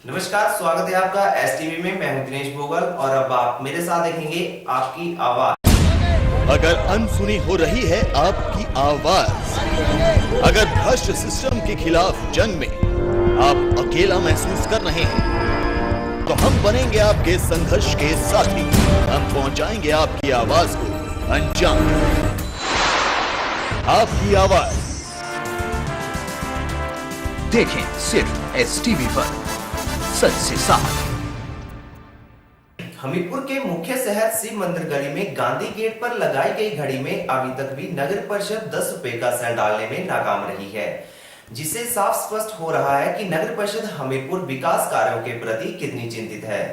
नमस्कार, स्वागत है आपका एसटीवी में। मैं हूं दिनेश भोगल और अब आप मेरे साथ देखेंगे आपकी आवाज। अगर अनसुनी हो रही है आपकी आवाज, अगर भ्रष्ट सिस्टम के खिलाफ जंग में आप अकेला महसूस कर रहे हैं, तो हम बनेंगे आपके संघर्ष के साथी। हम पहुंचाएंगे आपकी आवाज को अंजाम। आपकी आवाज देखें सिर्फ एसटीवी पर, सच से साफ। हमीरपुर के मुख्य शहर शिव मंदिर गली में गांधी गेट पर लगाई गई घड़ी में अभी तक भी नगर परिषद 10 रुपए का सेल डालने में नाकाम रही है, जिससे साफ स्पष्ट हो रहा है कि नगर परिषद हमीरपुर विकास कार्यों के प्रति कितनी चिंतित है।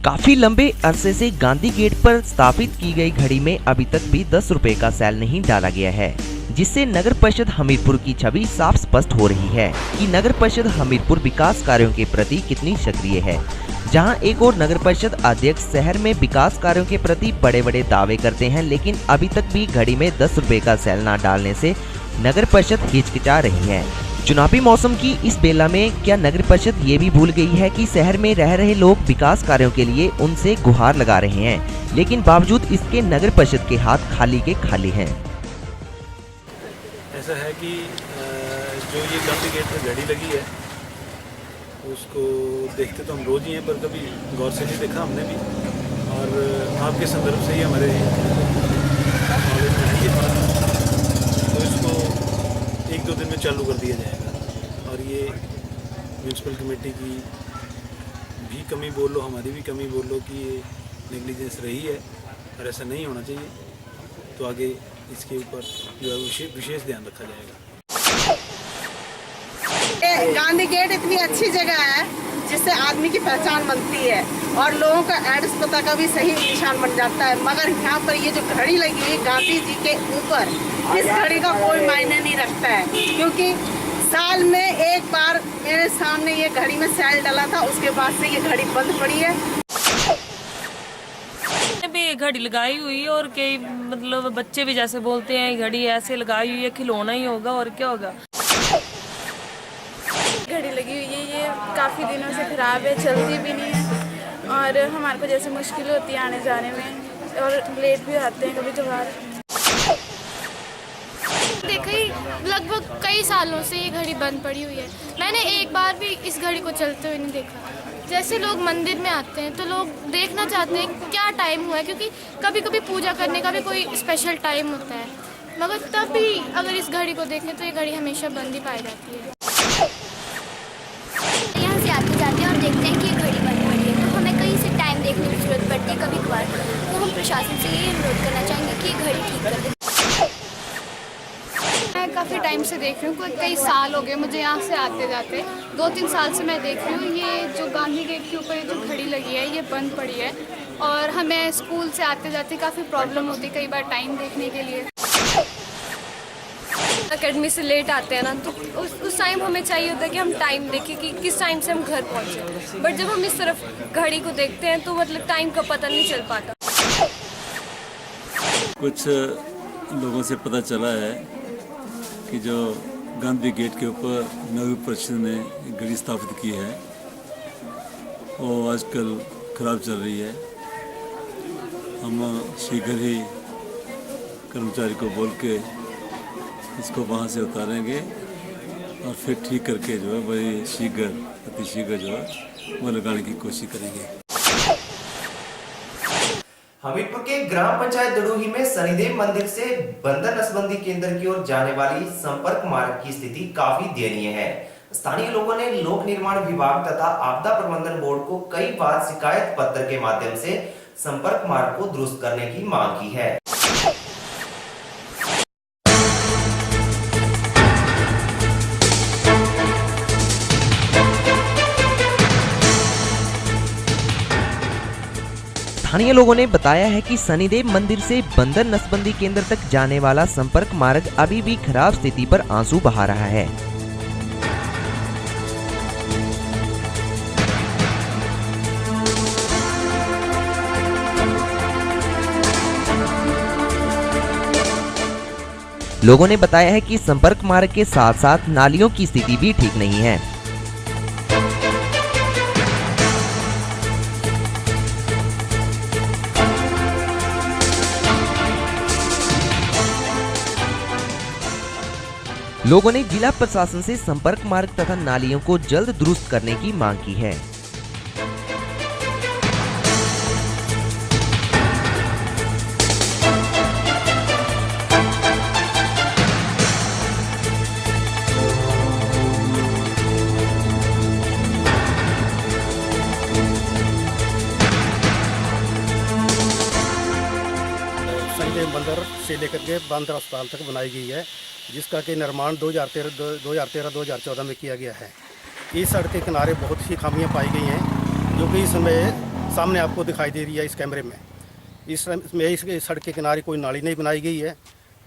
काफी लंबे अरसे से गांधी गेट पर स्थापित की गई घड़ी में अभी तक भी 10 रुपए का सेल नहीं डाला गया है, जिससे नगर परिषद हमीरपुर की छवि साफ स्पष्ट हो रही है कि नगर परिषद हमीरपुर विकास कार्यों के प्रति कितनी सक्रिय है। जहां एक और नगर परिषद अध्यक्ष शहर में विकास कार्यों के प्रति बड़े बड़े दावे करते हैं, लेकिन अभी तक भी घड़ी में 10 रुपए का सेल न डालने से नगर परिषद हिचकिचा रही है। चुनावी मौसम की इस बेला में क्या नगर परिषद ये भी भूल गई है कि शहर में रह रहे लोग विकास कार्यों के लिए उनसे गुहार लगा रहे हैं, लेकिन बावजूद इसके नगर परिषद के हाथ खाली के खाली हैं। ऐसा है कि जो ये गांधी गेट पर घड़ी लगी है उसको देखते तो हम रोज ही हैं, पर कभी गौर से नहीं देखा हमने भी, और आपके संदर्भ से ही हमारे नॉलेज में है ये। तो इसको 1-2 दिन में चालू कर दिया जाएगा, और ये म्यूनसिपल कमेटी की भी कमी बोल लो, हमारी भी कमी बोल लो कि ये नेग्लिजेंस रही है और ऐसा नहीं होना चाहिए। तो आगे इसके ऊपर जो है विशेष ध्यान रखा जाएगा। गांधी गेट इतनी अच्छी जगह है जिससे आदमी की पहचान बनती है और लोगों का एड्रेस पता का भी सही निशान बन जाता है, मगर यहाँ पर ये जो घड़ी लगी है गांधी जी के ऊपर, इस घड़ी का कोई मायने नहीं रखता है, क्योंकि साल में एक बार मेरे सामने ये घड़ी में सेल डला था, उसके बाद से ये घड़ी बंद पड़ी है। भी घड़ी लगाई हुई है और कई मतलब बच्चे भी जैसे बोलते हैं घड़ी ऐसे लगाई हुई है, खिलौना ही होगा और क्या होगा। घड़ी लगी हुई है, ये काफ़ी दिनों से ख़राब है, चलती भी नहीं है और हमारे को जैसे मुश्किल होती है आने जाने में, और लेट भी आते हैं कभी कभार। देखिए लगभग कई सालों से ये घड़ी बंद पड़ी हुई है, मैंने एक बार भी इस घड़ी को चलते हुए नहीं देखा। जैसे लोग मंदिर में आते हैं तो लोग देखना चाहते हैं क्या टाइम हुआ है, क्योंकि कभी कभी पूजा करने का भी कोई स्पेशल टाइम होता है, मगर तब भी अगर इस घड़ी को देखें तो ये घड़ी हमेशा बंद ही पाई जाती है। यहाँ से आते जाते हैं और देखते हैं कि ये घड़ी बंद पड़ी है, तो हमें कहीं से टाइम देखने की जरूरत पड़ती है कभी कभार, तो हम प्रशासन से ये अनुरोध करना चाहेंगे कि ये घड़ी ठीक कर दें। मैं काफ़ी टाइम से देख रही हूँ, कई साल हो गए मुझे यहाँ से आते जाते, 2-3 साल से मैं देख रही हूँ ये जो गांधी गेट के ऊपर जो घड़ी लगी है ये बंद पड़ी है, और हमें स्कूल से आते जाते काफ़ी प्रॉब्लम होती है कई बार टाइम देखने के लिए। अकेडमी से लेट आते हैं ना, तो उस टाइम हमें चाहिए होता है कि हम टाइम देखें कि किस टाइम से हम घर पहुँचे, बट जब हम इस तरफ घड़ी को देखते हैं तो मतलब टाइम का पता नहीं चल पाता। कुछ लोगों से पता चला है कि जो गांधी गेट के ऊपर नगर परिषद ने घड़ी स्थापित की है वो आजकल खराब चल रही है। हम शीघ्र ही कर्मचारी को बोल के इसको वहाँ से उतारेंगे और फिर ठीक करके जो है वही अति शीघ्र जो है वो लगाने की कोशिश करेंगे। हमीरपुर के ग्राम पंचायत दड़ूही में शनिदेव मंदिर से बंदर नसबंदी केंद्र की ओर जाने वाली संपर्क मार्ग की स्थिति काफी दयनीय है। स्थानीय लोगों ने लोक निर्माण विभाग तथा आपदा प्रबंधन बोर्ड को कई बार शिकायत पत्र के माध्यम से संपर्क मार्ग को दुरुस्त करने की मांग की है। स्थानीय लोगों ने बताया है कि शनिदेव मंदिर से बंदर नसबंदी केंद्र तक जाने वाला संपर्क मार्ग अभी भी खराब स्थिति पर आंसू बहा रहा है। लोगों ने बताया है कि संपर्क मार्ग के साथ साथ नालियों की स्थिति भी ठीक नहीं है। लोगों ने जिला प्रशासन से संपर्क मार्ग तथा नालियों को जल्द दुरुस्त करने की मांग की है। सनीदेव बंदर से लेकर के बंदर अस्पताल तक बनाई गई है, जिसका कि निर्माण 2013-2014 में किया गया है। इस सड़क के किनारे बहुत सी खामियां पाई गई हैं, जो कि इसमें सामने आपको दिखाई दे रही है इस कैमरे में। इस सड़क के किनारे कोई नाली नहीं बनाई गई है,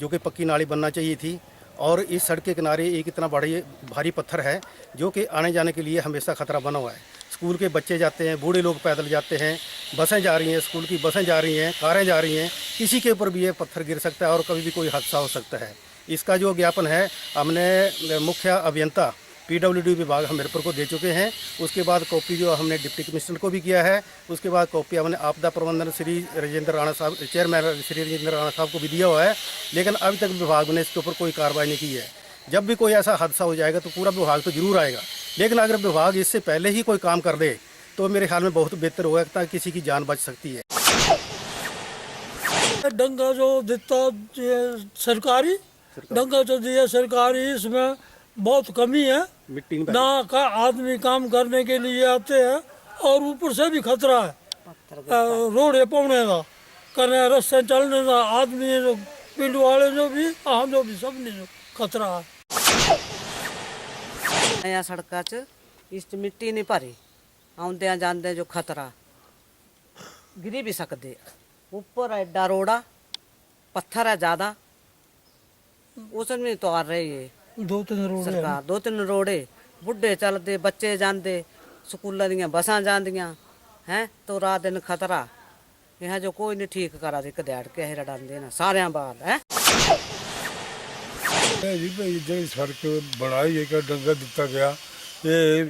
जो कि पक्की नाली बनना चाहिए थी। और इस सड़क के किनारे एक इतना भारी पत्थर है, जो कि आने जाने के लिए हमेशा खतरा बना हुआ है। स्कूल के बच्चे जाते हैं, बूढ़े लोग पैदल जाते हैं, बसें जा रही हैं, स्कूल की बसें जा रही हैं, कारें जा रही हैं, किसी के ऊपर भी ये पत्थर गिर सकता है और कभी भी कोई हादसा हो सकता है। इसका जो ज्ञापन है हमने मुख्य अभियंता PWD विभाग हमीरपुर को दे चुके हैं। उसके बाद कॉपी जो हमने डिप्टी कमिश्नर को भी किया है। उसके बाद कॉपी हमने आपदा प्रबंधन श्री राजेंद्र राणा साहब, चेयरमैन श्री राजेंद्र राणा साहब को भी दिया हुआ है, लेकिन अभी तक विभाग ने इसके ऊपर कोई कार्रवाई नहीं की है। जब भी कोई ऐसा हादसा हो जाएगा तो पूरा विभाग तो जरूर आएगा, लेकिन अगर विभाग इससे पहले ही कोई काम कर दे तो मेरे ख्याल में बहुत बेहतर होगा, ताकि किसी की जान बच सकती है। डंगा जो देता सरकारी डंगा जो दिया सरकारी, इसमें बहुत कमी है। मिट्टी ना का आदमी काम करने के लिए आते हैं और ऊपर से भी खतरा है। रोड है पौने का करने रास्ते चलने का आदमी जो पिंड वाले जो भी हम जो भी सब ने खतरा है। नया सड़क च इस मिट्टी नहीं भरी, आउंदे जाते जो खतरा गिरी भी सकते। ऊपर एडा रोड़ा पत्थर है ज्यादा, उसमें तो आ रही है सरकार। 2-3 रोड़े बुढ़े चलते, बच्चे जाते, स्कूल दी बसा जांदियां हैं, तो रात दिन खतरा। यहाँ जो कोई नहीं ठीक करा दी कदैड़ के रडांदे ना सारे बाल है। जी सड़क बनाई है कि डंगा दिता गया, ये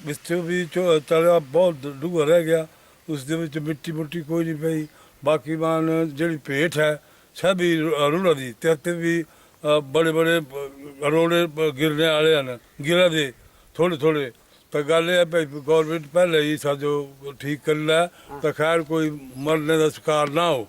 बिस्तर भी चलिया बहुत डूंगा रह गया, उस मिट्टी मुट्टी कोई नहीं पई। बाकी मान जी पेट है सब भी रुड़ा दी, ते भी बड़े बड़े रोड़े गिरने वाले हैं, गिरा दे थोड़े थोड़े। तो गल है भाई गौरमेंट पहले ही जो ठीक कर लै, तो खैर कोई मरने का शिकार ना हो।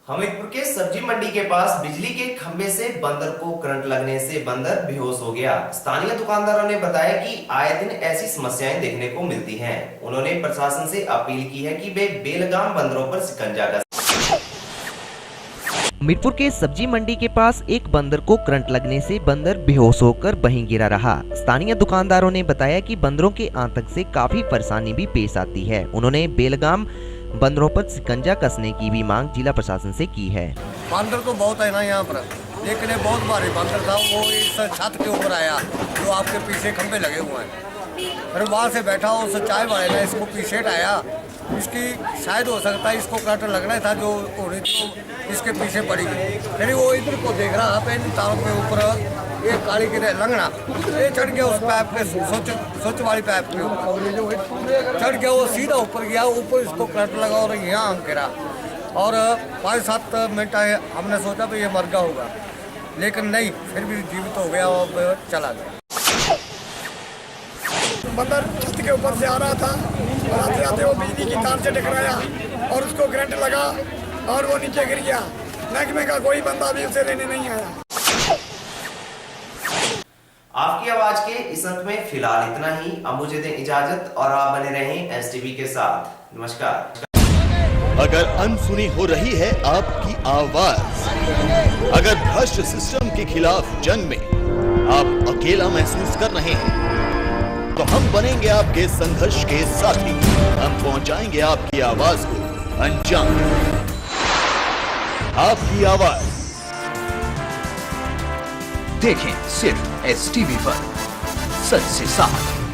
हमीरपुर के सब्जी मंडी के पास बिजली के खंभे से बंदर को करंट लगने से बंदर बेहोश हो गया। स्थानीय दुकानदारों ने बताया कि आए दिन ऐसी समस्याएं देखने को मिलती हैं। उन्होंने प्रशासन से अपील की है कि वे बेलगाम बंदरों पर शिकंजा कसें। हमीरपुर के सब्जी मंडी के पास एक बंदर को करंट लगने से बंदर बेहोश होकर वहीं गिरा रहा। स्थानीय दुकानदारों ने बताया कि बंदरों के आतंक से काफी परेशानी भी पेश आती है। उन्होंने बेलगाम बंदरों पर शिकंजा कसने की भी मांग जिला प्रशासन से की है। बंदर तो बहुत है ना यहाँ पर, लेकिन ये बहुत भारी बंदर था, वो इस छत के ऊपर आया जो आपके पीछे खंभे लगे हुए हैं। फिर वहाँ से बैठा उस चाय वाले ने इसको पीछे हटाया, इसकी शायद हो सकता है इसको करंट लगना था, जो होनी थी इसके पीछे पड़ी गई। फिर वो इधर को देख रहा था, इन तारों के ऊपर एक काली की लंगड़ा ये चढ़ गया उस पाइप पे, सोच वाली पाइप के ऊपर चढ़ गया, वो सीधा ऊपर गया, ऊपर इसको करंट लगा और यहाँ हम गिरा। और 5-7 मिनट आए, हमने सोचा तो ये मर गया होगा, लेकिन नहीं, फिर भी जीवित हो गया और चला गया। बंदर छत के ऊपर से आ रहा था और आते आते वो बिजली की तार से टकराया और उसको करंट लगा और वो नीचे गिर गया। महकमे का कोई बंदा भी उसे लेने नहीं आया। आपकी आवाज के इस अंक में फिलहाल इतना ही। अब मुझे दें इजाजत और आप बने रहें STV के साथ। नमस्कार। अगर अनसुनी हो रही है आपकी आवाज, अगर भ्रष्ट सिस्टम के खिलाफ जंग में आप अकेला महसूस कर रहे हैं, तो हम बनेंगे आपके संघर्ष के साथी। हम पहुंचाएंगे आपकी आवाज को अंजाम। आपकी आवाज देखें सिर्फ STV पर, सच से साथ।